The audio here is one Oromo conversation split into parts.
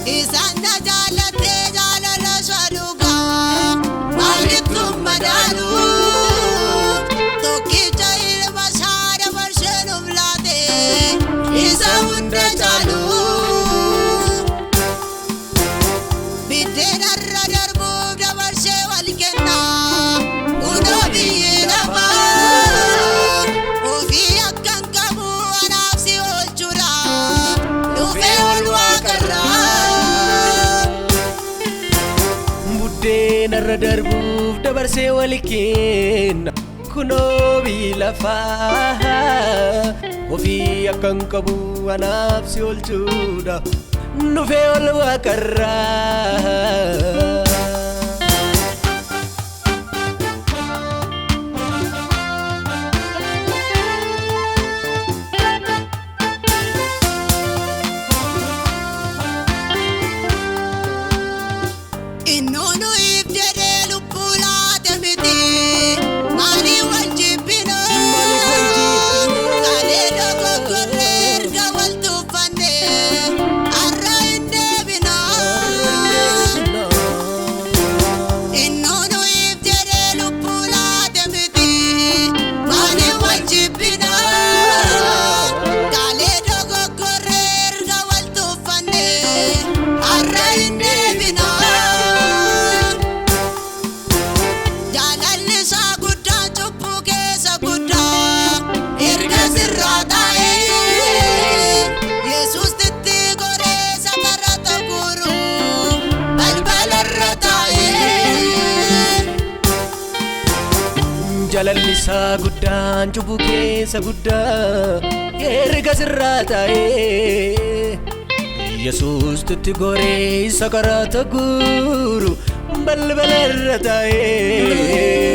Isana jalate jalala shaluga Malikum madalu Toki jail mashara varshanum late Isa unda jalu Bidena radar mubda varshe walikena Uno biyelafa Ofi akkan kabu anafsi olchura Lufe olwakara Radar buf dabarse walikin kuno bilafa ofi akan kabu anafsi olchuda nufe olwakarra Jalalisa guddan cubbuu keessa guddaa erga sirraa ta'ee Yesuus itti goree isa karaa guuru balbala irra taa'ee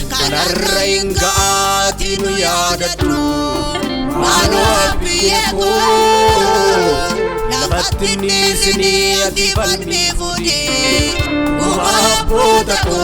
Kanarrainga atinu yadatu mano apieko labatini sini ati palmi fudi guma potako